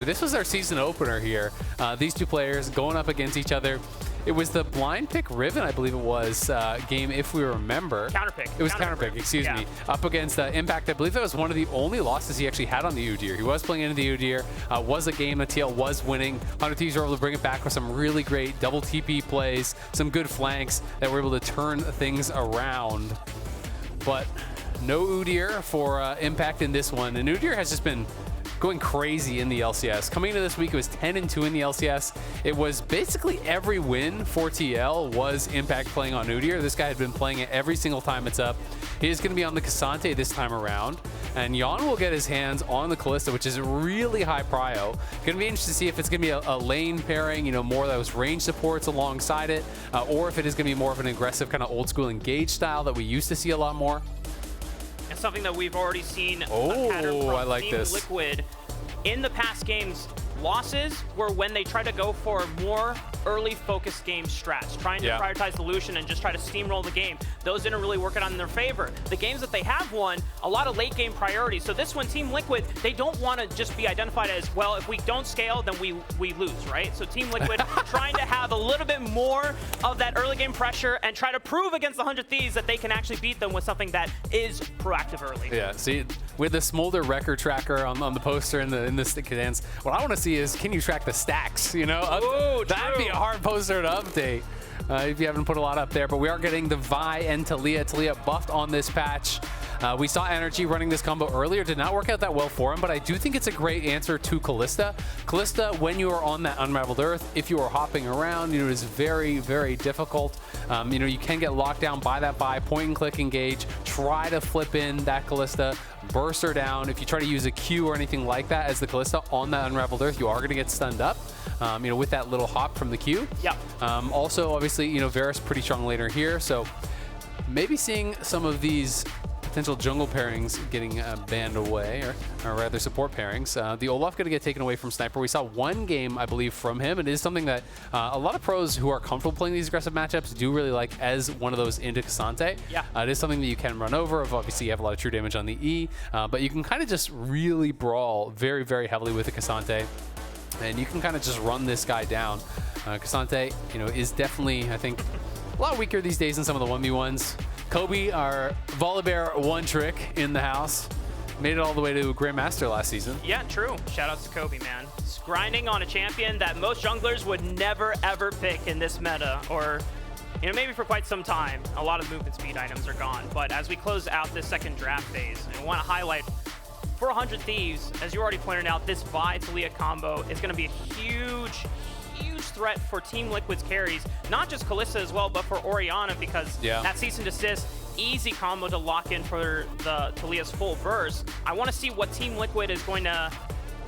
This was our season opener here. These two players going up against each other. It was the blind pick Riven, I believe it was, game, if we remember. Counterpick. It was counterpick, excuse me. Up against Impact. I believe that was one of the only losses he actually had on the Udyr. He was playing into the Udyr. Was a game that TL was winning. 100 Thieves were able to bring it back with some really great double TP plays, some good flanks that were able to turn things around. But no Udyr for Impact in this one. And Udyr has just been going crazy in the LCS. Coming into this week, it was 10-2 in the LCS. It was basically every win for TL was Impact playing on Udyr. This guy had been playing it every single time it's up. He is going to be on the Ksante this time around. And Yeon will get his hands on the Kalista, which is really high prio. Going to be interesting to see if it's going to be a lane pairing, you know, more of those range supports alongside it, or if it is going to be more of an aggressive kind of old school engage style that we used to see a lot more. And something that we've already seen Oh, a pattern from I like Team this. Liquid in the past games. Losses were when they try to go for more early focus game strats, trying to prioritize the Lucian and just try to steamroll the game. Those didn't really work out in their favor. The games that they have won, a lot of late game priorities. So this one, Team Liquid, they don't want to just be identified as, well, if we don't scale, then we lose, right? So Team Liquid trying to have a little bit more of that early game pressure and try to prove against the 100 Thieves that they can actually beat them with something that is proactive early. Yeah, see, with the Smolder record tracker on the poster in the stick dance, what I want to see is, can you track the stacks, you know? Ooh, that'd be a hard poster to update if you haven't put a lot up there. But we are getting the Vi and Taliyah. Taliyah buffed on this patch. We saw Energy running this combo earlier. Did not work out that well for him, but I do think it's a great answer to Kalista. Kalista, when you are on that Unraveled Earth, if you are hopping around, you know, it is very, very difficult. You know, you can get locked down by that Vi, point and click engage, try to flip in that Kalista, burst her down. If you try to use a Q or anything like that as the Kalista on that Unraveled Earth, you are going to get stunned up, you know, with that little hop from the Q. Yep. Also, obviously, you know, Varus pretty strong later here, so maybe seeing some of these potential jungle pairings getting banned away, or rather support pairings. The Olaf going to get taken away from Sniper. We saw one game, I believe, from him. It is something that a lot of pros who are comfortable playing these aggressive matchups do really like as one of those into Ksante. Yeah. It is something that you can run over. Obviously, you have a lot of true damage on the E, but you can kind of just really brawl very, very heavily with the Ksante. And you can kind of just run this guy down. Ksante, you know, is definitely, I think, a lot weaker these days than some of the 1v1s. Kobe, our Volibear one trick in the house, made it all the way to Grandmaster last season. Yeah, true. Shoutouts to Kobe, man. Just grinding on a champion that most junglers would never, ever pick in this meta, or, you know, maybe for quite some time. A lot of movement speed items are gone. But as we close out this second draft phase, I want to highlight for 100 Thieves, as you already pointed out, this Vi Taliyah combo is going to be a huge threat for Team Liquid's carries, not just Kalista as well, but for Orianna, because that cease and desist, easy combo to lock in for the Taliyah's full burst. I want to see what Team Liquid is going to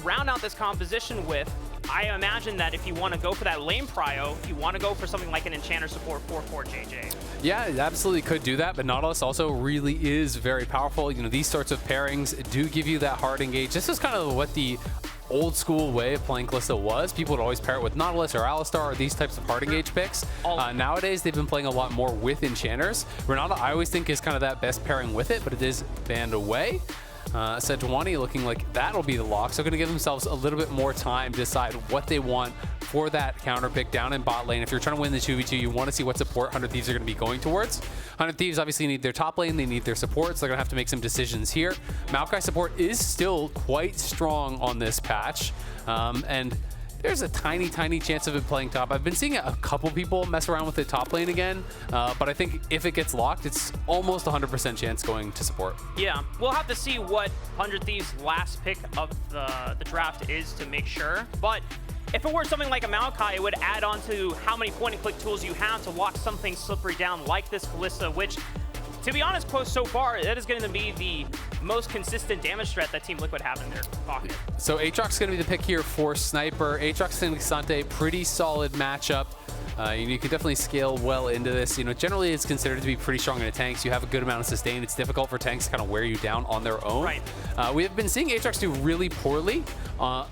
round out this composition with. I imagine that if you want to go for that lane prio, you want to go for something like an Enchanter support for CoreJJ. Yeah, it absolutely could do that, but Nautilus also really is very powerful. You know, these sorts of pairings do give you that hard engage. This is kind of what the old school way of playing Kalista was. People would always pair it with Nautilus or Alistar or these types of hard engage picks. Nowadays, they've been playing a lot more with Enchanters. Renata, I always think, is kind of that best pairing with it, but it is banned away. Sejuani looking like that'll be the lock, so going to give themselves a little bit more time to decide what they want for that counter pick down in bot lane. If you're trying to win the 2v2, you want to see what support 100 Thieves are going to be going towards. 100 Thieves obviously need their top lane, they need their support, so they're going to have to make some decisions here. Maokai support is still quite strong on this patch, and there's a tiny chance of it playing top. I've been seeing a couple people mess around with the top lane again, but I think if it gets locked, it's almost 100% chance going to support. Yeah, we'll have to see what 100 Thieves' last pick of the draft is to make sure, but if it were something like a Maokai, it would add on to how many point-and-click tools you have to lock something slippery down like this Kalista, which, to be honest, so far, that is going to be the most consistent damage threat that Team Liquid have in their pocket. So Aatrox is going to be the pick here for Sniper. Aatrox and Ksante, pretty solid matchup. You can definitely scale well into this. Generally it's considered to be pretty strong in the tanks. You have a good amount of sustain. It's difficult for tanks to kind of wear you down on their own. Right. We have been seeing Aatrox do really poorly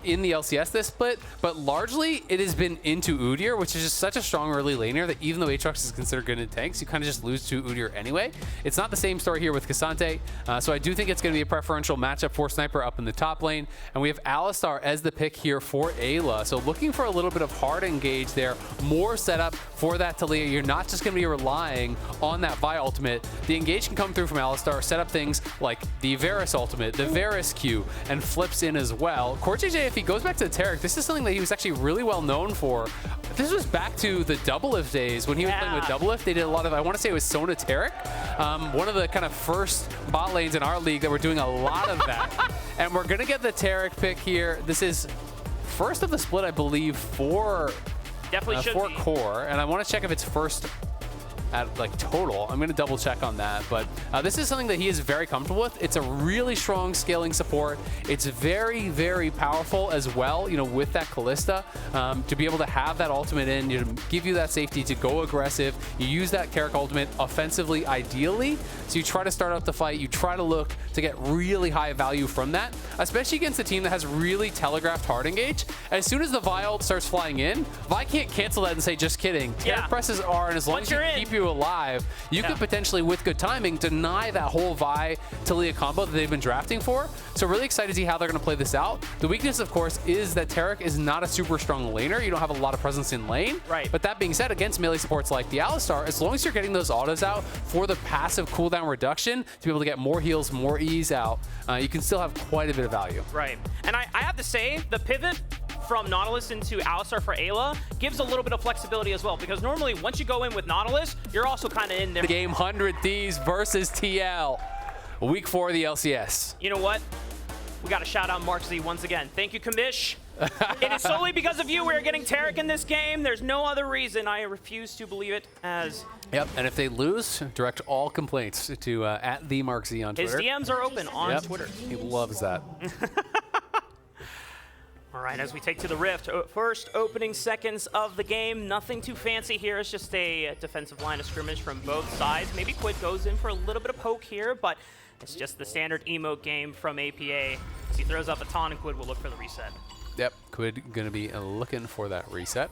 in the LCS this split, but largely it has been into Udyr, which is just such a strong early laner that even though Aatrox is considered good in tanks, you kind of just lose to Udyr anyway. It's not the same story here with Ksante, so I do think it's going to be a preferential matchup for Sniper up in the top lane, and we have Alistar as the pick here for Eyla. So looking for a little bit of hard engage there, more setup for that Taliyah. You're not just going to be relying on that Vi ultimate. The engage can come through from Alistar, set up things like the Varus ultimate, the Varus Q, and flips in as well. CoreJJ, if he goes back to the Taric, this is something that he was actually really well known for. This was back to the Doublelift days when he was playing with Doublelift. They did a lot of, I want to say it was Sona Taric, one of the kind of first bot lanes in our league that were doing a lot of that. And we're going to get the Taric pick here. This is first of the split, I believe, for Core, and I want to check if it's first at like total. I'm going to double check on that, but this is something that he is very comfortable with. It's a really strong scaling support. It's very, very powerful as well, with that Kalista, to be able to have that ultimate in, give you that safety to go aggressive. You use that Taric ultimate offensively, ideally, so you try to start out the fight, you try to look to get really high value from that, especially against a team that has really telegraphed hard engage. As soon as the Vi ult starts flying in, Vi can't cancel that and say, just kidding. Taric presses R, and as long as you keep you alive, you could potentially, with good timing, deny that whole Vi Taliyah combo that they've been drafting for. So really excited to see how they're going to play this out. The weakness, of course, is that Taric is not a super strong laner. You don't have a lot of presence in lane. Right. But that being said, against melee supports like the Alistar, as long as you're getting those autos out for the passive cooldown reduction to be able to get more heals, more ease out, you can still have quite a bit of value. Right. And I have to say, the pivot from Nautilus into Alistar for Eyla gives a little bit of flexibility as well, because normally once you go in with Nautilus, you're also kind of in there. Game 100 Thieves versus TL. Week 4 of the LCS. You know what? We got to shout out Mark Z once again. Thank you, Kamish. It is solely because of you we're getting Taric in this game. There's no other reason. I refuse to believe it as... Yep, and if they lose, direct all complaints to @TheMarkZ on Twitter. His DMs are open on Twitter. He loves that. All right, as we take to the Rift, first opening seconds of the game, nothing too fancy here. It's just a defensive line of scrimmage from both sides. Maybe Quid goes in for a little bit of poke here, but it's just the standard emote game from APA. As he throws up a taunt, and Quid will look for the reset. Yep, Quid going to be looking for that reset.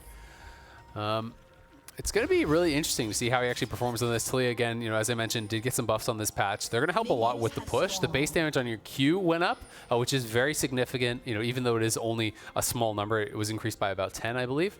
It's going to be really interesting to see how he actually performs on this. Taliyah, again, as I mentioned, did get some buffs on this patch. They're going to help a lot with the push. The base damage on your Q went up, which is very significant. Even though it is only a small number, it was increased by about 10, I believe.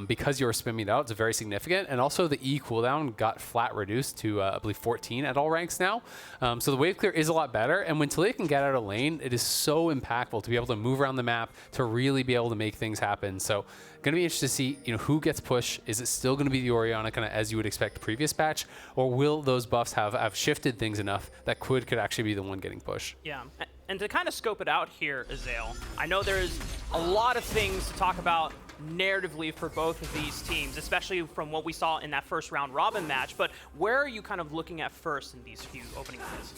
Because you were spamming it out, it's very significant. And also the E cooldown got flat reduced to, I believe, 14 at all ranks now. So the wave clear is a lot better. And when Taliyah can get out of lane, it is so impactful to be able to move around the map, to really be able to make things happen. So going to be interested to see, who gets push. Is it still going to be the Orianna kind of as you would expect previous patch, or will those buffs have shifted things enough that Quid could actually be the one getting push? Yeah, and to kind of scope it out here, Azael, I know there's a lot of things to talk about narratively for both of these teams, especially from what we saw in that first round robin match, but where are you kind of looking at first in these few opening minutes?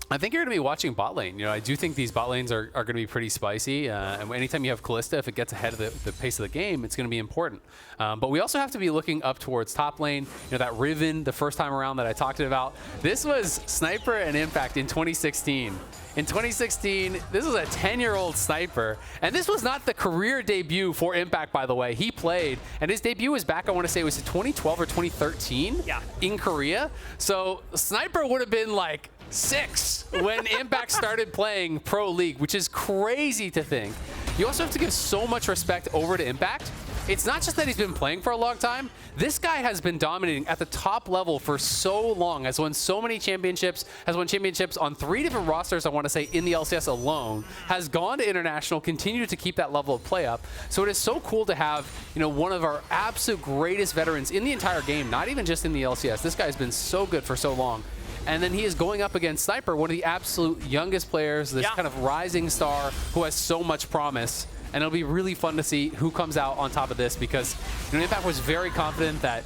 I think you're going to be watching bot lane. I do think these bot lanes are going to be pretty spicy. And anytime you have Kalista, if it gets ahead of the pace of the game, it's going to be important. But we also have to be looking up towards top lane. That Riven, the first time around that I talked about, this was Sniper and Impact in 2016. In 2016, this was a 10-year-old Sniper, and this was not the career debut for Impact, by the way. He played, and his debut was back, I want to say it was 2012 or 2013 in Korea. So Sniper would have been like 6 when Impact started playing Pro League, which is crazy to think. You also have to give so much respect over to Impact. It's not just that he's been playing for a long time. This guy has been dominating at the top level for so long, has won so many championships, has won championships on 3 different rosters, I want to say, in the LCS alone, has gone to international, continued to keep that level of play up. So it is so cool to have, one of our absolute greatest veterans in the entire game, not even just in the LCS. This guy's been so good for so long. And then he is going up against Sniper, one of the absolute youngest players, this kind of rising star who has so much promise. And it'll be really fun to see who comes out on top of this, because Impact was very confident that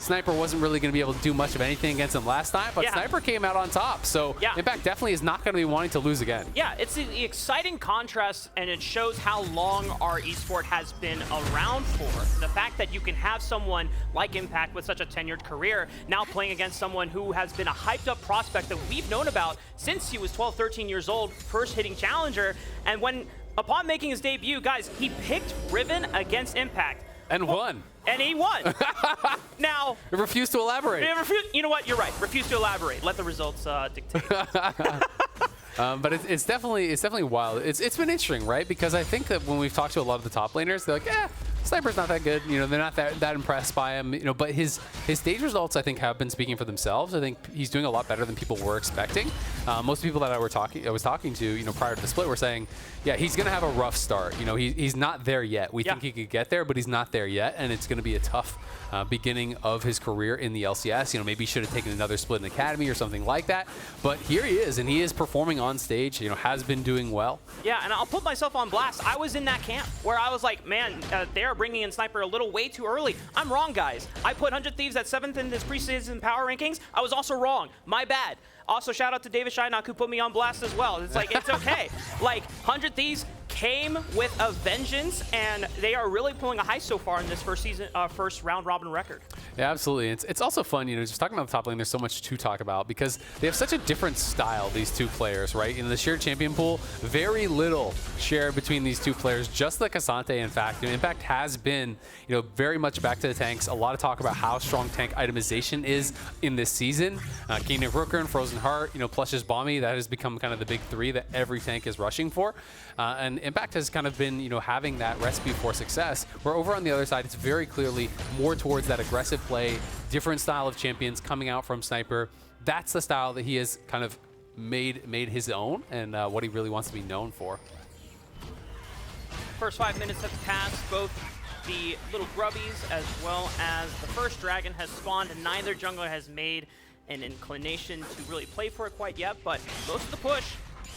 Sniper wasn't really going to be able to do much of anything against him last time, but Sniper came out on top. So Impact definitely is not going to be wanting to lose again. Yeah, it's the exciting contrast, and it shows how long our esport has been around for. The fact that you can have someone like Impact with such a tenured career now playing against someone who has been a hyped up prospect that we've known about since he was 12, 13 years old, first hitting Challenger. And upon making his debut, guys, he picked Riven against Impact. And won. And he won. Now, he refused to elaborate. You know what? You're right. Refuse to elaborate. Let the results dictate. But it's definitely wild. It's been interesting, right? Because I think that when we've talked to a lot of the top laners, they're like, Sniper's not that good. You know, they're not that impressed by him. You know, but his stage results, I think, have been speaking for themselves. I think he's doing a lot better than people were expecting. Most people that I was talking to, you know, prior to the split, were saying, yeah, he's gonna have a rough start. You know, he's not there yet. We think he could get there, but he's not there yet, and it's gonna be a tough beginning of his career in the LCS. You know, maybe he should have taken another split in Academy or something like that. But here he is, and he is performing on stage. You know, has been doing well. Yeah, and I'll put myself on blast. I was in that camp where I was like, man, they're bringing in Sniper a little way too early. I'm wrong, guys. I put 100 Thieves at 7th in this preseason power rankings. I was also wrong. My bad. Also, shout out to David Shynock, who put me on blast as well. It's like, it's okay. Like, 100 Thieves came with a vengeance, and they are really pulling a heist so far in this first round robin record. Yeah, absolutely. It's also fun, you know, just talking about the top lane, there's so much to talk about because they have such a different style, these two players, right? In the shared champion pool, very little shared between these two players, just like Ksante, in fact. You know, Impact has been, you know, very much back to the tanks. A lot of talk about how strong tank itemization is in this season. Keenan Rooker and Frozen Heart, you know, plus just Bomby, that has become kind of the big three that every tank is rushing for. And Impact has kind of been, you know, having that recipe for success, where over on the other side, it's very clearly more towards that aggressive play, different style of champions coming out from Sniper. That's the style that he has kind of made his own, and what he really wants to be known for. First 5 minutes have passed. Both the little grubbies as well as the first dragon has spawned, and neither jungler has made an inclination to really play for it quite yet, but most of the push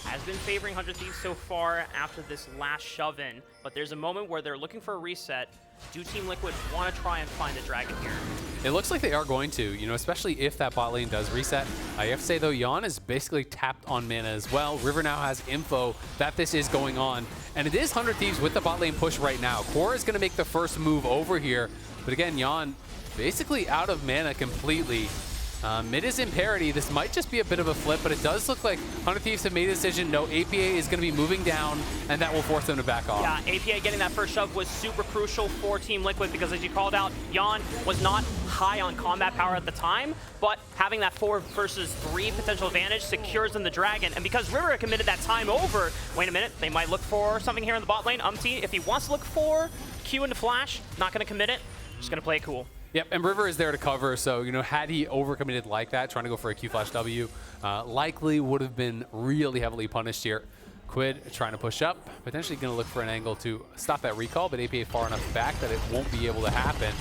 has been favoring 100 Thieves so far after this last shove-in. But there's a moment where they're looking for a reset. Do Team Liquid want to try and find a dragon here? It looks like they are going to, you know, especially if that bot lane does reset. I have to say, though, Yeon is basically tapped on mana as well. River now has info that this is going on. And it is 100 Thieves with the bot lane push right now. Core is going to make the first move over here. But again, Yeon basically out of mana completely. Mid is in parity. This might just be a bit of a flip, but it does look like 100 Thieves have made a decision. No, APA is going to be moving down, and that will force them to back off. Yeah, APA getting that first shove was super crucial for Team Liquid because, as you called out, Yeon was not high on combat power at the time, but having that 4 versus 3 potential advantage secures them the dragon. And because River committed that time over, wait a minute, they might look for something here in the bot lane. Umti, if he wants to look for Q into flash, not going to commit it, just going to play it cool. Yep, and River is there to cover, so, you know, had he overcommitted like that, trying to go for a Q/W, likely would have been really heavily punished here. Quid trying to push up, potentially going to look for an angle to stop that recall, but APA far enough back that it won't be able to happen.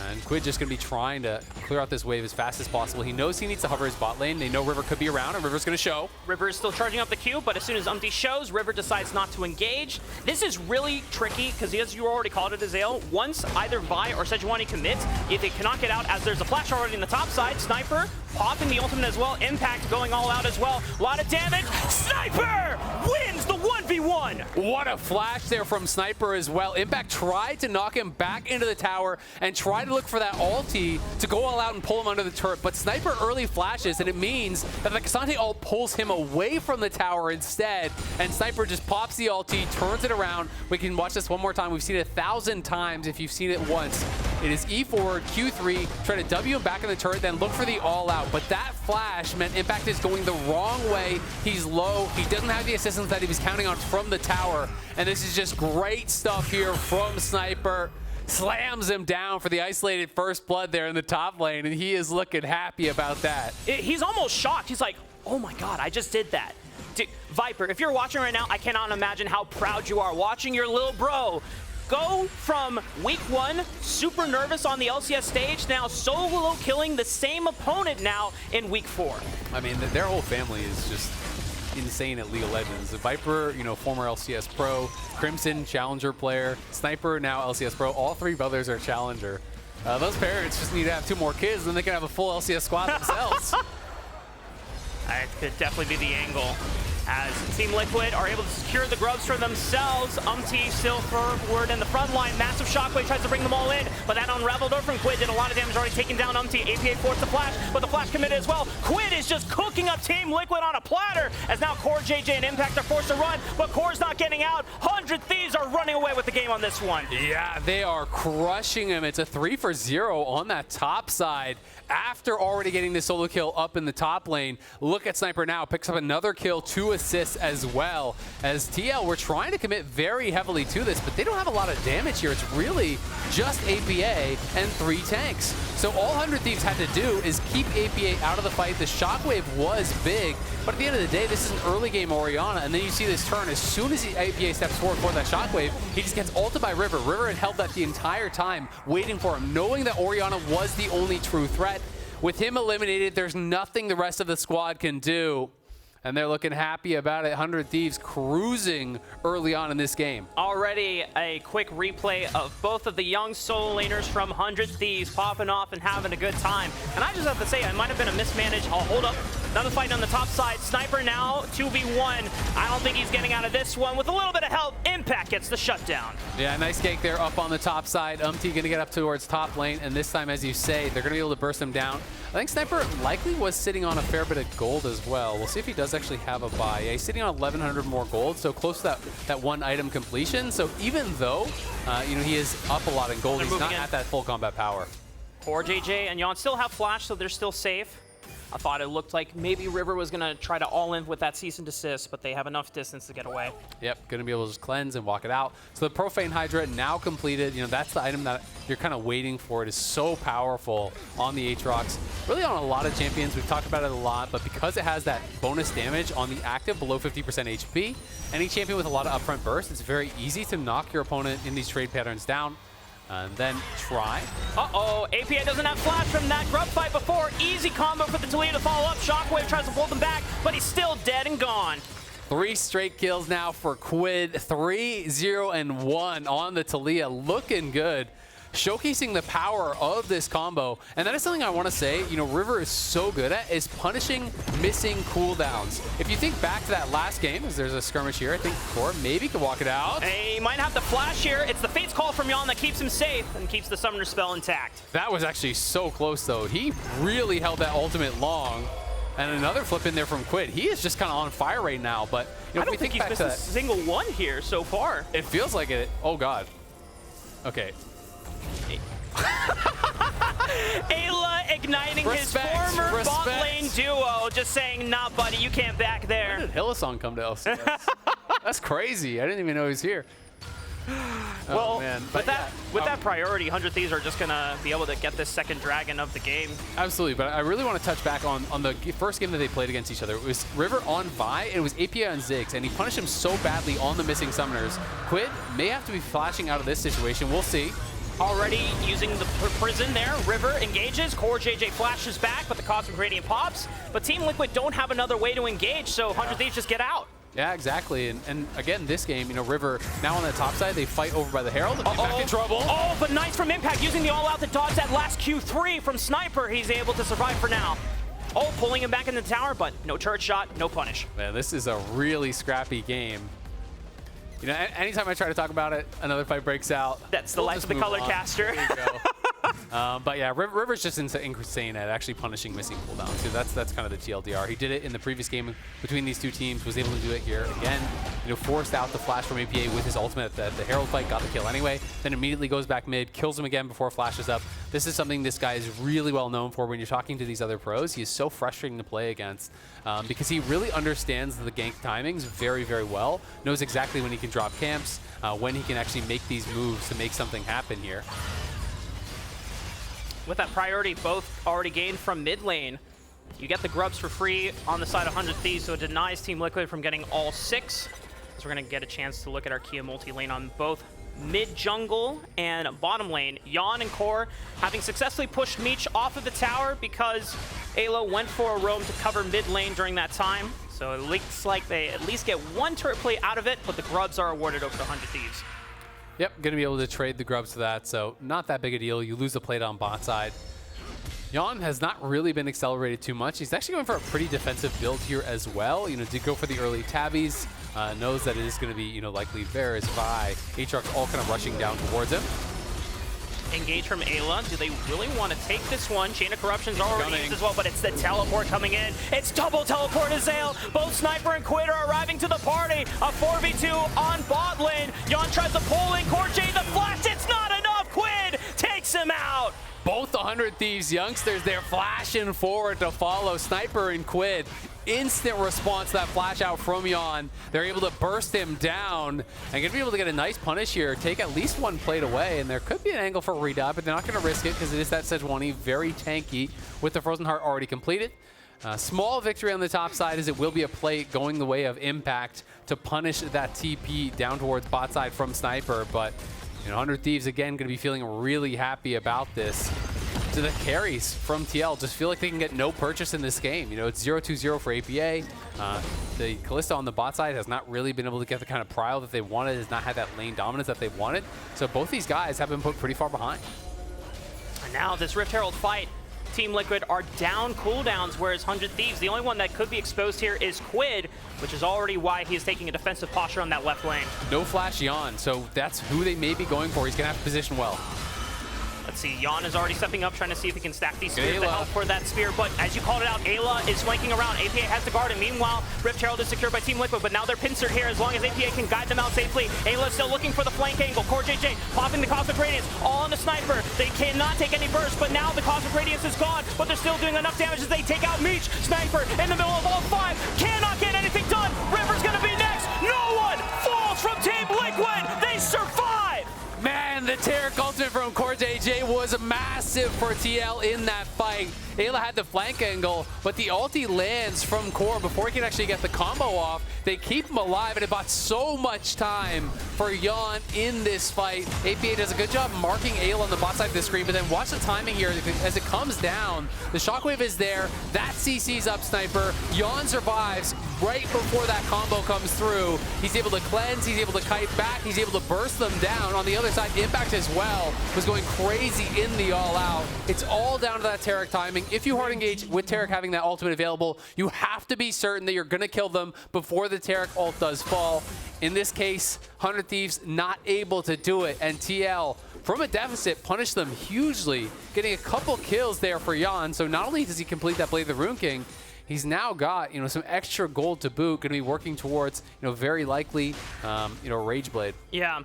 And Quid just going to be trying to clear out this wave as fast as possible. He knows he needs to hover his bot lane. They know River could be around, and River's going to show. River is still charging up the Q, but as soon as Umti shows, River decides not to engage. This is really tricky, because as you already called it, Azael, once either Vi or Sejuani commits, if they cannot get out, as there's a flash already in the top side, Sniper popping the ultimate as well, Impact going all out as well. A lot of damage. Sniper wins the 1v1. What a flash there from Sniper as well. Impact tried to knock him back into the tower and tried to look for that ulti to go all out and pull him under the turret, but Sniper early flashes, and it means that the Ksante ult pulls him away from the tower instead, and Sniper just pops the ulti, turns it around. We can watch this one more time. We've seen it 1,000 times if you've seen it once. It is E forward, Q3, try to W him back in the turret, then look for the all out. But that flash meant Impact is going the wrong way. He's low. He doesn't have the assistance that he was counting on from the tower. And this is just great stuff here from Sniper. Slams him down for the isolated first blood there in the top lane, and he is looking happy about that. He's almost shocked. He's like, oh my God, I just did that. Viper, if you're watching right now, I cannot imagine how proud you are watching your little bro go from week 1, super nervous on the LCS stage, now solo killing the same opponent now in week 4. I mean, their whole family is just insane at League of Legends. Viper, you know, former LCS pro, Crimson, Challenger player, Sniper, now LCS pro. All 3 brothers are Challenger. Those parents just need to have 2 more kids, then they can have a full LCS squad themselves. That could definitely be the angle, as Team Liquid are able to secure the grubs for themselves. Umti still forward in the front line. Massive Shockwave tries to bring them all in, but that unraveled over from Quid did a lot of damage, already taking down Umti. APA forced the flash, but the flash committed as well. Quid is just cooking up Team Liquid on a platter, as now CoreJJ and Impact are forced to run, but Core's not getting out. 100 Thieves are running away with the game on this one. Yeah, they are crushing him. It's a 3-for-0 on that top side after already getting the solo kill up in the top lane. Look at Sniper now, picks up another kill, 2 assists as well. As TL, we're trying to commit very heavily to this, but they don't have a lot of damage here. It's really just APA and 3 tanks. So all 100 Thieves had to do is keep APA out of the fight. The Shockwave was big, but at the end of the day, this is an early game Orianna, and then you see this turn. As soon as the APA steps forward for that Shockwave, he just gets ulted by River. River had held that the entire time, waiting for him, knowing that Orianna was the only true threat. With him eliminated, there's nothing the rest of the squad can do. And they're looking happy about it. 100 Thieves cruising early on in this game. Already a quick replay of both of the young solo laners from 100 Thieves popping off and having a good time. And I just have to say, it might have been a mismanaged. I'll hold up. Another fight on the top side. Sniper now, 2v1. I don't think he's getting out of this one. With a little bit of help, Impact gets the shutdown. Yeah, nice gank there up on the top side. Umti going to get up towards top lane. And this time, as you say, they're going to be able to burst him down. I think Sniper likely was sitting on a fair bit of gold as well. We'll see if he does actually have a buy. Yeah, he's sitting on 1,100 more gold, so close to that 1 item completion. So even though, he is up a lot in gold, he's not at that full combat power. CoreJJ and Yeon still have flash, so they're still safe. I thought it looked like maybe River was going to try to all-in with that cease and desist, but they have enough distance to get away. Yep, going to be able to just cleanse and walk it out. So the Profane Hydra now completed. That's the item that you're kind of waiting for. It is so powerful on the Aatrox. Really on a lot of champions. We've talked about it a lot, but because it has that bonus damage on the active below 50% HP, any champion with a lot of upfront burst, it's very easy to knock your opponent in these trade patterns down. And then try. Uh-oh, APA doesn't have flash from that grub fight before. Easy combo for the Taliyah to follow up. Shockwave tries to pull them back, but he's still dead and gone. 3 straight kills now for Quid. 3-0-1 on the Taliyah. Looking good. Showcasing the power of this combo. And that is something I want to say, River is so good at, is punishing missing cooldowns. If you think back to that last game, as there's a skirmish here, I think Core maybe could walk it out. He might have the flash here. It's the Fate's Call from Yeon that keeps him safe and keeps the Summoner spell intact. That was actually so close, though. He really held that ultimate long. And another flip in there from Quid. He is just kind of on fire right now, but I don't think he's missed a single one here so far. It feels like it. Oh, God. Okay. Ayla igniting his former bot lane duo, just saying, nah, buddy, you can't back there. When did Hillsong come to LCS? That's crazy. I didn't even know he was here. Well, man. with that priority, 100 Thieves are just going to be able to get this second dragon of the game. Absolutely, but I really want to touch back on the first game that they played against each other. It was River on Vi, and it was APA on Ziggs, and he punished him so badly on the missing summoners. Quid may have to be flashing out of this situation. We'll see. Already using the prison there. River engages. CoreJJ flashes back, but the Cosmic Radiant pops. But Team Liquid don't have another way to engage, so 100 Thieves just get out. Yeah, exactly. And again, this game, River now on the top side, they fight over by the Herald. Back in trouble. Oh, but nice from Impact, using the all-out to dodge that last Q3 from Sniper. He's able to survive for now. Oh, pulling him back in the tower, but no turret shot, no punish. Man, this is a really scrappy game. Anytime I try to talk about it, another fight breaks out. That's the life of the color caster. There you go. But yeah, River's just insane at actually punishing missing cooldowns. So that's kind of the TLDR. He did it in the previous game between these two teams, was able to do it here again. Forced out the flash from APA with his ultimate at the Herald fight, got the kill anyway, then immediately goes back mid, kills him again before flashes up. This is something this guy is really well known for when you're talking to these other pros. He is so frustrating to play against because he really understands the gank timings very, very well, knows exactly when he can drop camps, when he can actually make these moves to make something happen here. With that priority both already gained from mid lane, you get the grubs for free on the side of 100 Thieves, so it denies Team Liquid from getting all 6. So we're going to get a chance to look at our Kia multi-lane on both mid jungle and bottom lane. Yeon and Core having successfully pushed Meech off of the tower because Ayla went for a roam to cover mid lane during that time. So it looks like they at least get one turret play out of it, but the grubs are awarded over to 100 Thieves. Yep, going to be able to trade the grubs to that, so not that big a deal. You lose the plate on bot side. Yeon has not really been accelerated too much. He's actually going for a pretty defensive build here as well. Did go for the early tabbies. Knows that it is going to be, likely Varus, Vi, Aatrox all kind of rushing down towards him. Engage from Eyla. Do they really want to take this one? Chain of Corruption's already used as well, but it's the teleport coming in. It's double teleport Azael. Both Sniper and Quid are arriving to the party. A 4v2 on bot lane. Yeon tries to pull in CoreJJ. The flash, it's not enough. Quid takes him out. Both the 100 Thieves youngsters, they're flashing forward to follow Sniper and Quid. Instant response to that flash out from Yeon. They're able to burst him down and going to be able to get a nice punish here, take at least one plate away, and there could be an angle for a redot, but they're not going to risk it because it is that Sejuani, very tanky with the Frozen Heart already completed. Small victory on the top side as it will be a plate going the way of Impact to punish that TP down towards bot side from Sniper, but 100 Thieves again going to be feeling really happy about this. To the carries from TL, just feel like they can get no purchase in this game. It's 0-2-0 for APA. The Kalista on the bot side has not really been able to get the kind of prio that they wanted, has not had that lane dominance that they wanted. So both these guys have been put pretty far behind. And now this Rift Herald fight, Team Liquid are down cooldowns, whereas 100 Thieves, the only one that could be exposed here is Quid, which is already why he is taking a defensive posture on that left lane. No flash Yeon, so that's who they may be going for. He's going to have to position well. Let's see, Yeon is already stepping up, trying to see if he can stack these spears to help for that spear. But as you called it out, Eyla is flanking around. APA has the guard, and meanwhile, Rift Herald is secured by Team Liquid, but now they're pincered here as long as APA can guide them out safely. Eyla still looking for the flank angle. CoreJJ popping the Cosmic Radiance all on the Sniper. They cannot take any burst, but now the Cosmic Radiance is gone, but they're still doing enough damage as they take out Meech. Sniper in the middle of all five, cannot get anything done. River's gonna be next. No one falls from Team Liquid. They survive. Man, the Taric ultimate from CoreJJ was massive for TL in that fight. Eyla had the flank angle, but the ulti lands from Core before he can actually get the combo off. They keep him alive, and it bought so much time for Yeon in this fight. APA does a good job marking Eyla on the bot side of the screen, but then watch the timing here as it comes down. The shockwave is there. That CC's up Sniper. Yeon survives right before that combo comes through. He's able to cleanse. He's able to kite back. He's able to burst them down. On the other side, Impact as well was going crazy in the all-out. It's all down to that Taric timing. If you hard engage with Taric having that ultimate available, you have to be certain that you're going to kill them before the Taric ult does fall. In this case, 100 Thieves not able to do it, and TL, from a deficit, punished them hugely, getting a couple kills there for Yeon. So not only does he complete that Blade of the Rune King, he's now got some extra gold to boot, going to be working towards very likely Rage Blade. Yeah.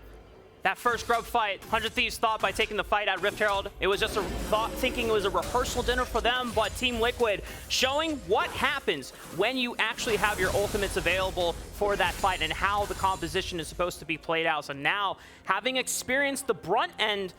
That first grub fight, 100 Thieves thought by taking the fight at Rift Herald, it was just a thought, thinking it was a rehearsal dinner for them, but Team Liquid showing what happens when you actually have your ultimates available for that fight and how the composition is supposed to be played out. So now, having experienced the brunt end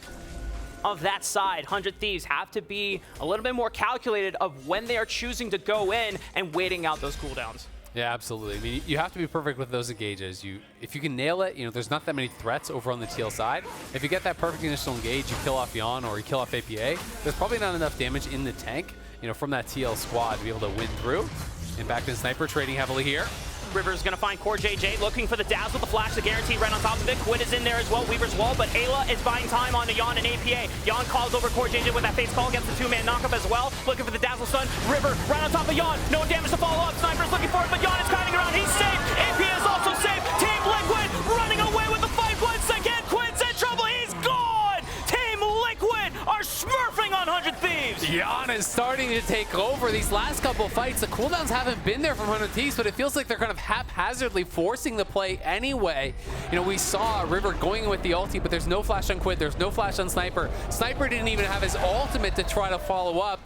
of that side, 100 Thieves have to be a little bit more calculated of when they are choosing to go in and waiting out those cooldowns. Yeah, absolutely. I mean, you have to be perfect with those engages. If you can nail it, there's not that many threats over on the TL side. If you get that perfect initial engage, you kill off Yeon or you kill off APA, there's probably not enough damage in the tank, from that TL squad to be able to win through. Impact and Sniper trading heavily here. River's gonna find CoreJJ, looking for the dazzle, the flash, the guarantee right on top of it. Quid is in there as well, Weaver's wall, but Eyla is buying time onto Yeon and APA. Yeon calls over CoreJJ with that face call, gets the two-man knockup as well, looking for the dazzle stun. River right on top of Yeon, no damage to follow up. Sniper's looking for it, but Yeon is kiting around, he's safe. APA is also safe. Team Liquid running away with the fight once again. Quid's in trouble, he's gone! Team Liquid are smurfing on 100 Thieves. Yeon is starting to take over these last couple fights. The cooldowns haven't been there from 100 Thieves, but it feels like they're kind of haphazardly forcing the play anyway. We saw River going with the ulti, but there's no flash on Quid, there's no flash on Sniper. Sniper didn't even have his ultimate to try to follow up.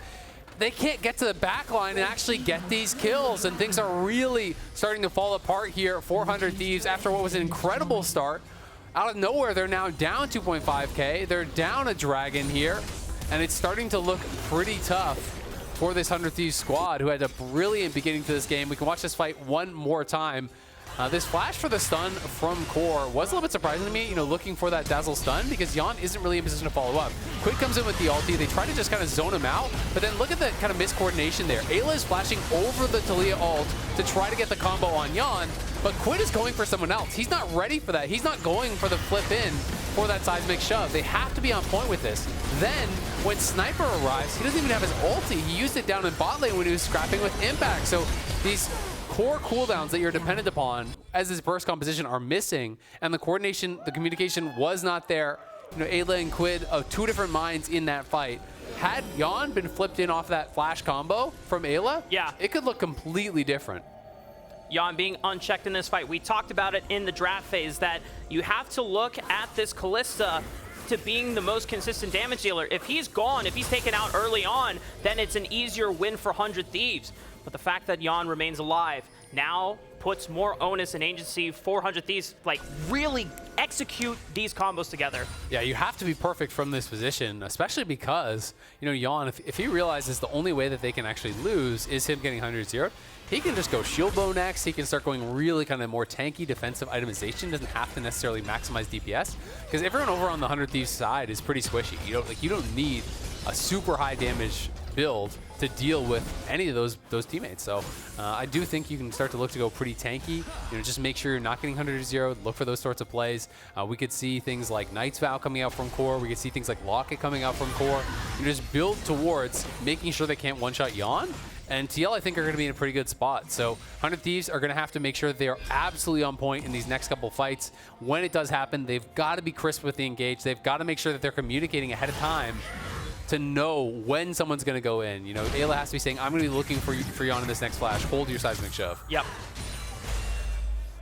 They can't get to the back line and actually get these kills, and things are really starting to fall apart here for 100 Thieves after what was an incredible start. Out of nowhere, they're now down 2.5k. They're down a dragon here, and it's starting to look pretty tough for this 100 Thieves squad, who had a brilliant beginning to this game. We can watch this fight one more time. This flash for the stun from Core was a little bit surprising to me, looking for that dazzle stun, because Yeon isn't really in position to follow up. Quid comes in with the ulti. They try to just kind of zone him out, but then look at the kind of miscoordination there. Eyla is flashing over the Taliyah ult to try to get the combo on Yeon, but Quid is going for someone else. He's not ready for that. He's not going for the flip in. for that seismic shove. They have to be on point with this. Then, when Sniper arrives, he doesn't even have his ulti. He used it down in bot lane when he was scrapping with Impact. So these core cooldowns that you're dependent upon as this burst composition are missing, and the coordination, the communication was not there. You know, Eyla and Quid of two different minds in that fight. Had Yeon been flipped in off that flash combo from Eyla, yeah, it could look completely different. Yeon being unchecked in this fight. We talked about it in the draft phase that you have to look at this Kalista to being the most consistent damage dealer. If he's gone, if he's taken out early on, then it's an easier win for 100 Thieves. But the fact that Yeon remains alive now puts more onus and agency for 100 Thieves, like really execute these combos together. Yeah, you have to be perfect from this position, especially because, you know, Yeon, if he realizes the only way that they can actually lose is him getting 100-0, he can just go shield bow next. He can start going really kind of more tanky defensive itemization. Doesn't have to necessarily maximize DPS, because everyone over on the 100 Thieves side is pretty squishy. You don't need a super high damage build to deal with any of those teammates. So I do think you can start to look to go pretty tanky. You know, just make sure you're not getting 100-0. Look for those sorts of plays. We could see things like Knight's Vow coming out from core. We could see things like Locket coming out from core. You just build towards making sure they can't one-shot Yeon. And TL, I think, are going to be in a pretty good spot. So 100 Thieves are going to have to make sure they are absolutely on point in these next couple fights. When it does happen, they've got to be crisp with the engage. They've got to make sure that they're communicating ahead of time to know when someone's going to go in. You know, Eyla has to be saying, I'm going to be looking for Yeon in this next flash. Hold your seismic shove. Yep.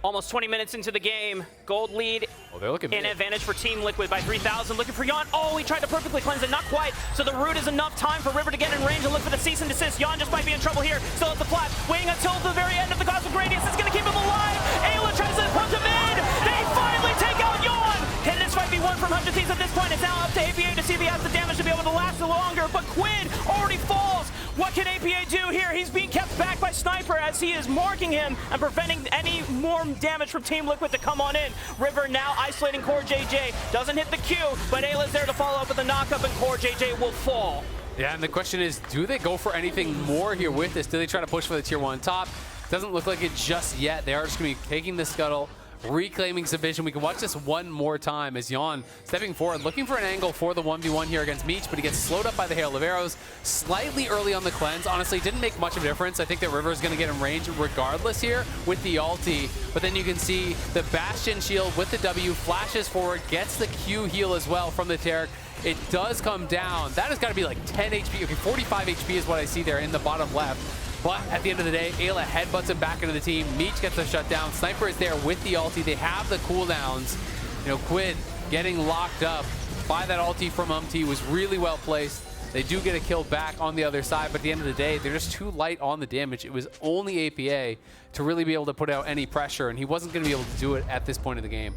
Almost 20 minutes into the game. Gold lead. Oh, they're looking an advantage for Team Liquid by 3,000. Looking for Yeon. Oh, he tried to perfectly cleanse it. Not quite. So the root is enough time for River to get in range and look for the cease and desist. Yeon just might be in trouble here. Still at the flat. Waiting until the very end of the Cosmic Radius. It's going to keep him alive. Eyla tries to punch him in. They finally take out Yeon. Can this fight be won from 100 Thieves at this point? It's now up to APA to see if he has the damage to be able to last longer. But Quid already falls. What can APA do here? He's being kept back by Sniper as he is marking him and preventing any more damage from Team Liquid to come on in. River now isolating CoreJJ. Doesn't hit the Q, but Ayla's there to follow up with a knockup and CoreJJ will fall. Yeah, and the question is, do they go for anything more here with this? Do they try to push for the tier 1 top? Doesn't look like it just yet. They are just going to be taking the scuttle, reclaiming some vision. We can watch this one more time as Yeon stepping forward, looking for an angle for the 1v1 here against Meech, but he gets slowed up by the hail of arrows slightly early on the cleanse. Honestly, didn't make much of a difference. I think that River is going to get in range regardless here with the ulti, but then you can see the Bastion shield with the W, flashes forward, gets the Q heal as well from the Taric. It does come down. That has got to be like 10 HP. Okay, 45 HP is what I see there in the bottom left. But at the end of the day, Eyla headbutts him back into the team. Meech gets the shutdown. Sniper is there with the ulti. They have the cooldowns. You know, Quid getting locked up by that ulti from Umti was really well placed. They do get a kill back on the other side, but at the end of the day, they're just too light on the damage. It was only APA to really be able to put out any pressure, and he wasn't going to be able to do it at this point of the game.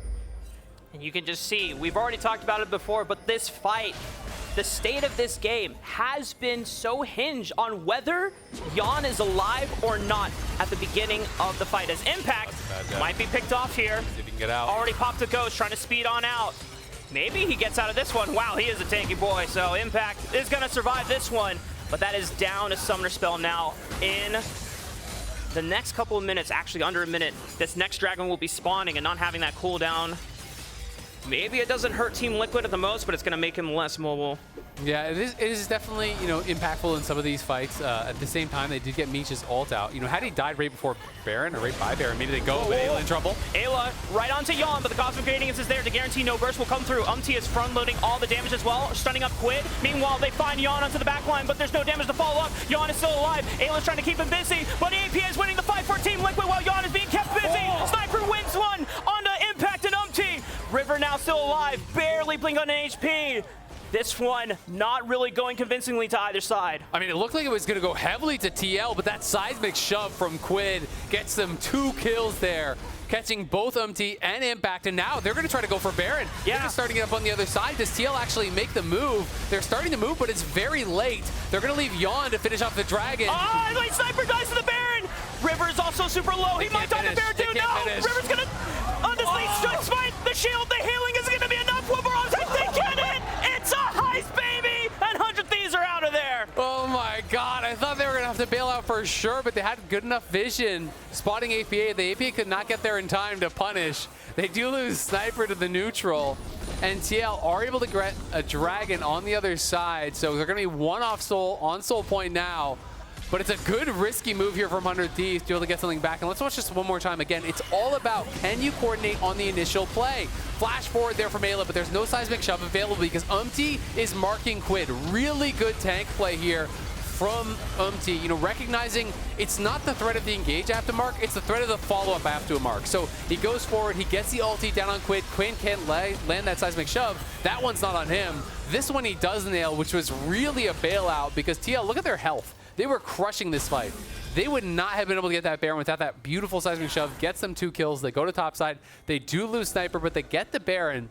And you can just see, we've already talked about it before, but this fight, the state of this game has been so hinged on whether Yeon is alive or not at the beginning of the fight. As Impact might be picked off here. See if he can get out. Already popped a ghost, trying to speed on out. Maybe he gets out of this one. Wow, he is a tanky boy. So Impact is going to survive this one. But that is down a Summoner Spell now in the next couple of minutes, actually under a minute. This next dragon will be spawning and not having that cooldown. Maybe it doesn't hurt Team Liquid at the most, but it's going to make him less mobile. Yeah, it is definitely, you know, impactful in some of these fights. At the same time, they did get Meech's ult out. You know, had he died right before Baron or right by Baron, maybe they go, but Ayla in trouble. Ayla right onto Yeon, but the Cosmic Radiance is there to guarantee no burst will come through. Umti is front-loading all the damage as well, stunning up Quid. Meanwhile, they find Yeon onto the back line, but there's no damage to follow up. Yeon is still alive. Ayla's trying to keep him busy, but APA is winning the fight for Team Liquid while Yeon is being kept busy. Sniper wins one onto Impact and Umti. River now still alive, barely blink on an HP. This one not really going convincingly to either side. I mean, it looked like it was going to go heavily to TL, but that seismic shove from Quid gets them 2 kills there, catching both Umti and Impact, and now they're going to try to go for Baron. Yeah. They're just starting it up on the other side. Does TL actually make the move? They're starting to move, but it's very late. They're going to leave Yeon to finish off the dragon. Oh, wait, Sniper dies to the Baron. River is also super low. He might die to Baron too. No, River's going to honestly smite the shield. The healing is going to be enough. One more on time. They get it. It's a heist, baby. And 100 Thieves are out of there. Oh my God, I thought they were gonna have to bail out for sure, but they had good enough vision spotting APA. The APA could not get there in time to punish. They do lose Sniper to the neutral. and TL are able to get a dragon on the other side. So they're going to be one off Soul on Soul Point now. But it's a good risky move here from 100 Thieves to be able to get something back. And let's watch this one more time. Again, it's all about, can you coordinate on the initial play? Flash forward there from Eyla, but there's no seismic shove available because Umti is marking Quid. Really good tank play here from Umti, you know, recognizing it's not the threat of the engage I have to mark, it's the threat of the follow-up I have to mark. So he goes forward, he gets the ulti down on Quid. Quid can't land that seismic shove. That one's not on him. This one he does nail, which was really a bailout because TL, look at their health. They were crushing this fight. They would not have been able to get that Baron without that beautiful seismic shove. Gets them 2 kills. They go to top side. They do lose Sniper, but they get the Baron,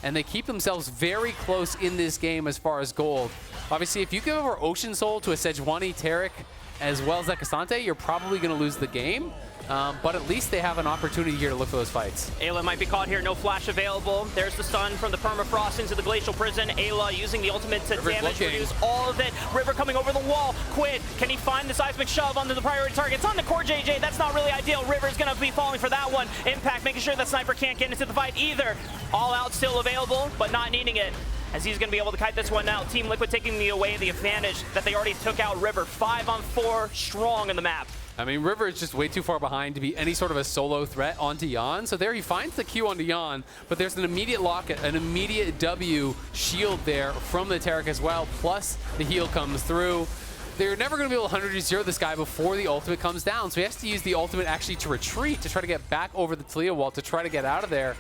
and they keep themselves very close in this game as far as gold. Obviously, if you give over Ocean Soul to a Sejuani, Taric, as well as that Ksante, you're probably going to lose the game. But at least they have an opportunity here to look for those fights. Eyla might be caught here, no flash available. There's the stun from the permafrost into the glacial prison. Eyla using the ultimate to damage, reduce all of it. River coming over the wall. Quid, can he find the seismic shove onto the priority target? It's on the CoreJJ, that's not really ideal. River's gonna be falling for that one. Impact making sure that Sniper can't get into the fight either. All out still available, but not needing it, as he's going to be able to kite this one out. Team Liquid taking away the advantage that they already took out River. 5-on-4 strong in the map. I mean, River is just way too far behind to be any sort of a solo threat onto Yeon. So there he finds the Q onto Yeon, but there's an immediate lock, an immediate W shield there from the Taric as well, plus the heal comes through. They're never going to be able to 100-0 this guy before the ultimate comes down, so he has to use the ultimate actually to retreat, to try to get back over the Taliyah wall, to try to get out of there.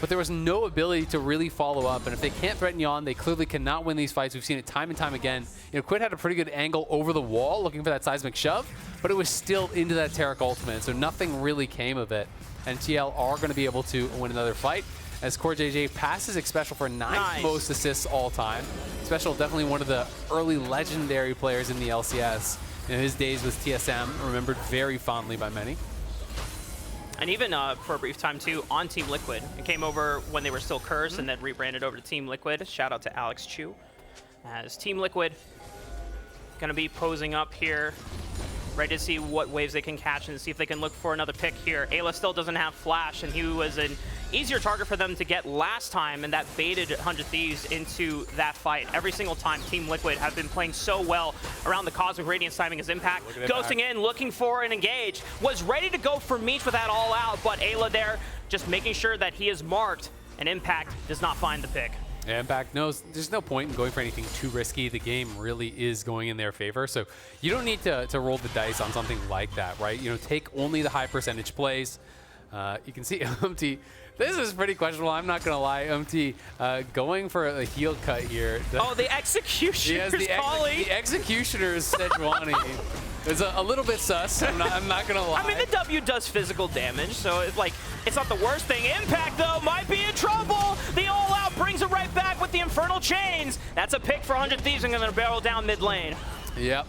But there was no ability to really follow up, and if they can't threaten Yeon, they clearly cannot win these fights. We've seen it time and time again. You know, Quid had a pretty good angle over the wall looking for that seismic shove, but it was still into that Taric ultimate, so nothing really came of it. And TL are going to be able to win another fight, as CoreJJ passes Special for 9th most assists all time. Special definitely one of the early legendary players in the LCS. In his days with TSM, remembered very fondly by many. And even for a brief time, too, on Team Liquid. It came over when they were still Cursed and then rebranded over to Team Liquid. Shout out to Alex Chu. As Team Liquid going to be posing up here, ready to see what waves they can catch and see if they can look for another pick here. Eyla still doesn't have Flash, and he was an easier target for them to get last time, and that baited 100 Thieves into that fight. Every single time, Team Liquid have been playing so well around the Cosmic Radiance timing his impact. Ghosting in, looking for an engage. Was ready to go for Meech with that all out, but Eyla there just making sure that he is marked, and Impact does not find the pick. Yeah, Impact knows there's no point in going for anything too risky. The game really is going in their favor, so you don't need to roll the dice on something like that, right? You know, take only the high percentage plays. You can see Umti. This is pretty questionable, I'm not going to lie. Umti going for a heel cut here. Oh, the Executioner's calling. The Executioner's Sejuani. It's a little bit sus, I'm not going to lie. I mean, the W does physical damage, so it's like, it's not the worst thing. Impact, though, might be in trouble. The all-out brings it right back with the Infernal Chains. That's a pick for 100 Thieves, and going to barrel down mid lane. Yep.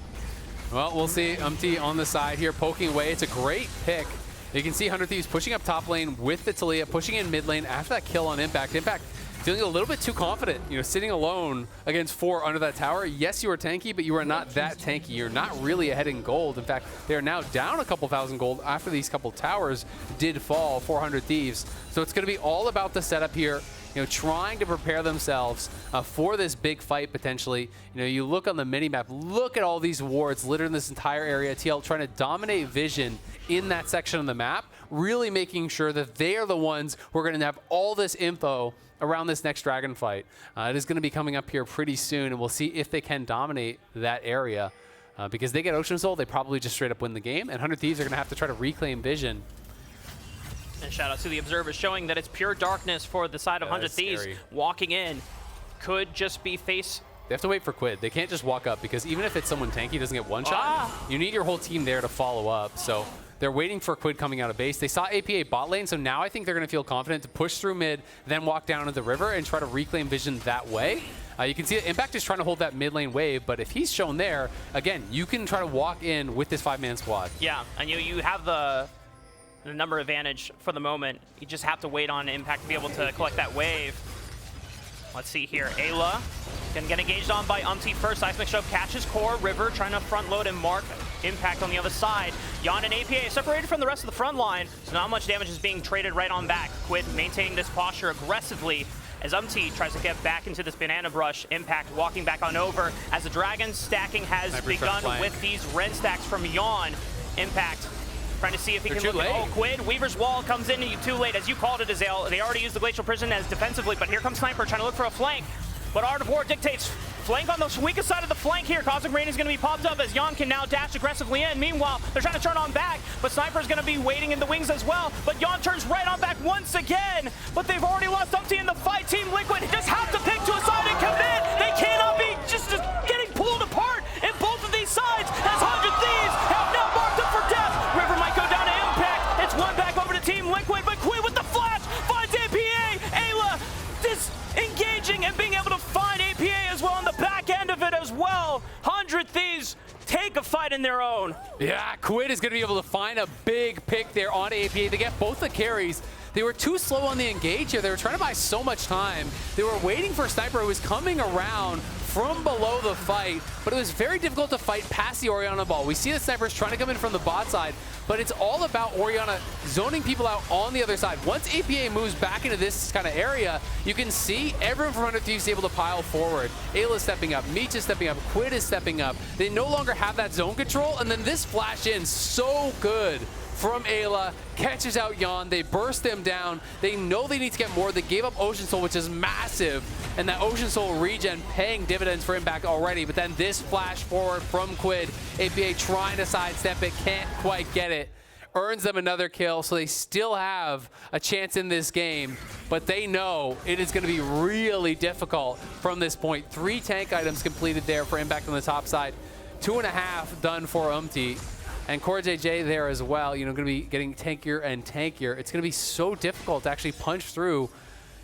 Well, we'll see. Umti on the side here, poking away. It's a great pick. You can see 100 Thieves pushing up top lane with the Taliyah, pushing in mid lane after that kill on Impact. Impact feeling a little bit too confident, you know, sitting alone against 4 under that tower. Yes, you are tanky, but you are not that tanky. You're not really ahead in gold. In fact, they are now down a couple thousand gold after these couple towers did fall, 400 Thieves. So it's going to be all about the setup here, you know, trying to prepare themselves for this big fight potentially. You know, you look on the mini-map, look at all these wards littered in this entire area. TL trying to dominate vision in that section of the map, really making sure that they are the ones who are going to have all this info around this next dragon fight. It is going to be coming up here pretty soon, and we'll see if they can dominate that area. Because they get Ocean Soul, they probably just straight up win the game, and 100 Thieves are going to have to try to reclaim vision. And shout out to the observers showing that it's pure darkness for the side of 100 Thieves. Scary. Walking in could just be face. They have to wait for Quid. They can't just walk up, because even if it's someone tanky doesn't get one shot, you need your whole team there to follow up. So they're waiting for Quid coming out of base. They saw APA bot lane, so now I think they're going to feel confident to push through mid, then walk down to the river and try to reclaim vision that way. You can see that Impact is trying to hold that mid lane wave, but if he's shown there, again, you can try to walk in with this 5-man squad. Yeah, and you have the number advantage for the moment. You just have to wait on Impact to be able to collect that wave. Let's see here. Eyla gonna get engaged on by Umti first. Seismic Shove catches Core. River trying to front load and mark Impact on the other side. Yeon and APA separated from the rest of the front line, so not much damage is being traded right on back. Quid maintaining this posture aggressively as Umti tries to get back into this banana brush. Impact walking back on over as the dragon stacking has begun with these Ren stacks from Yeon. Impact trying to see if he can look at Quid. Weaver's wall comes in too late, as you called it, Azael. They already used the Glacial Prison as defensively, but here comes Sniper trying to look for a flank. But Art of War dictates flank on the weakest side of the flank here. Cosmic Rain is going to be popped up as Yeon can now dash aggressively in. Meanwhile, they're trying to turn on back, but Sniper's going to be waiting in the wings as well. But Yeon turns right on back once again. But they've already lost Umti in the fight. Team Liquid just have to pick to a side and commit. They cannot be just getting pulled apart in both of these sides as 100 Thieves have now marked up for death. River might go down to Impact. It's one back over to Team Liquid, but Quid with the flash finds APA. Ayla disengaging and being able to find APA as well on the back end of it as well. 100 Thieves take a fight in their own. Yeah, Quid is going to be able to find a big pick there on APA. They get both the carries. They were too slow on the engage here. They were trying to buy so much time. They were waiting for Sniper, who was coming around from below the fight, but it was very difficult to fight past the Orianna ball. We see the Snipers trying to come in from the bot side, but it's all about Orianna zoning people out on the other side. Once APA moves back into this kind of area, you can see everyone from 100 Thieves is able to pile forward. Ayla is stepping up, Meech is stepping up, Quid is stepping up. They no longer have that zone control, and then this flash in so good from Ayla, catches out Yeon. They burst them down. They know they need to get more. They gave up Ocean Soul, which is massive, and that Ocean Soul regen paying dividends for Impact already. But then this flash forward from Quid, APA trying to sidestep it, can't quite get it. Earns them another kill, so they still have a chance in this game, but they know it is going to be really difficult from this point. 3 tank items completed there for Impact on the top side. 2.5 done for Umti. And CoreJJ there as well, you know, going to be getting tankier and tankier. It's going to be so difficult to actually punch through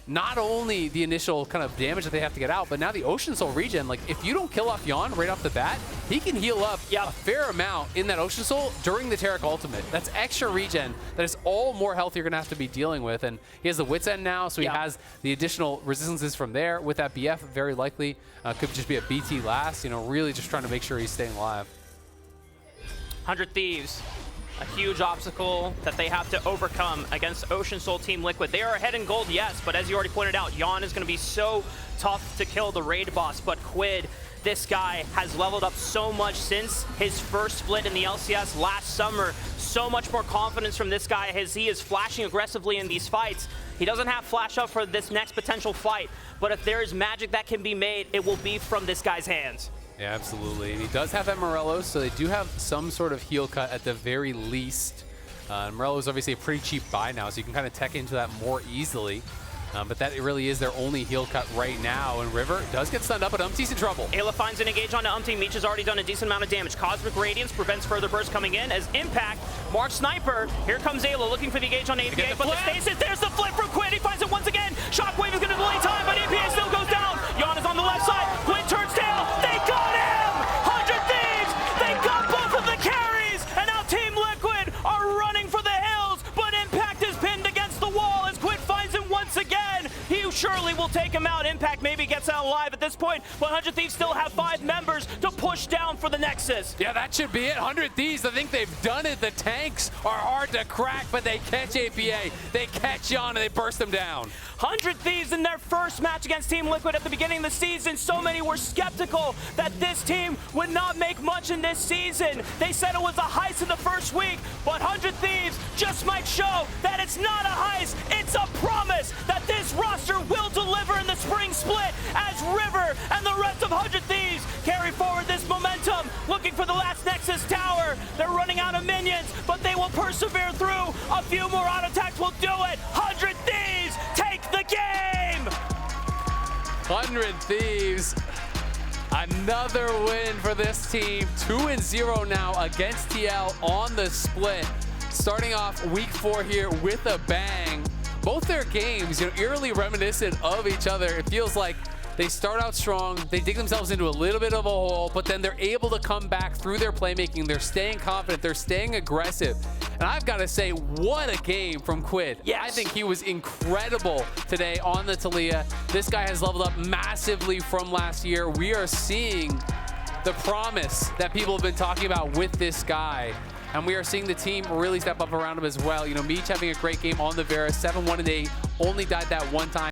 not only the initial kind of damage that they have to get out, but now the Ocean Soul regen. Like, if you don't kill off Yeon right off the bat, he can heal up a fair amount in that Ocean Soul during the Taric ultimate. That's extra regen that is all more health you're going to have to be dealing with. And he has the Wit's End now, so he has the additional resistances from there. With that BF, very likely could just be a BT last, you know, really just trying to make sure he's staying alive. 100 Thieves, a huge obstacle that they have to overcome against Ocean Soul Team Liquid. They are ahead in gold, yes, but as you already pointed out, Yeon is going to be so tough to kill the raid boss. But Quid, this guy has leveled up so much since his first split in the LCS last summer. So much more confidence from this guy as he is flashing aggressively in these fights. He doesn't have flash up for this next potential fight, but if there is magic that can be made, it will be from this guy's hands. Yeah, absolutely. And he does have that Morellos, so they do have some sort of heal cut at the very least. Morellos is obviously a pretty cheap buy now, so you can kind of tech into that more easily. But that really is their only heal cut right now. And River does get stunned up, but Umti's in trouble. Ayla finds an engage onto Umti. Meech has already done a decent amount of damage. Cosmic Radiance prevents further bursts coming in as Impact marks Sniper. Here comes Ayla looking for the engage on APA, but the stasis, there's the flip from Quid. He finds it once again. Shockwave is going to delay time, but APA still goes down. Yeon is on the left side. Quid turns tail. They got him! 100 Thieves! They got both of the carries! And now Team Liquid are running for the hills, but Impact is pinned against the wall as Quid finds him once again. He surely will take him out. Impact maybe gets out alive at this point, but 100 Thieves still have 5 members to push down for the Nexus. Yeah, that should be it. 100 Thieves, I think they've done it. The tanks are hard to crack, but they catch APA. They catch Yeon, and they burst them down. 100 Thieves in their first match against Team Liquid at the beginning of the season. So many were skeptical that this team would not make much in this season. They said it was a heist in the first week, but 100 Thieves just might show that it's not a heist, it's a promise that this roster will deliver in the spring split as River and the rest of 100 Thieves carry forward this momentum, looking for the last Nexus tower. They're running out of minions, but they will persevere through. A few more auto attacks will do it. 100 Thieves take the game! 100 Thieves, another win for this team. 2-0 now against TL on the split. Starting off week 4 here with a bang. Both their games, you know, eerily reminiscent of each other. It feels like they start out strong, they dig themselves into a little bit of a hole, but then they're able to come back through their playmaking. They're staying confident, they're staying aggressive. And I've got to say, what a game from Quid. Yes. I think he was incredible today on the Taliyah. This guy has leveled up massively from last year. We are seeing the promise that people have been talking about with this guy. And we are seeing the team really step up around him as well. You know, Meech having a great game on the Varus, 7-1-8, only died that one time.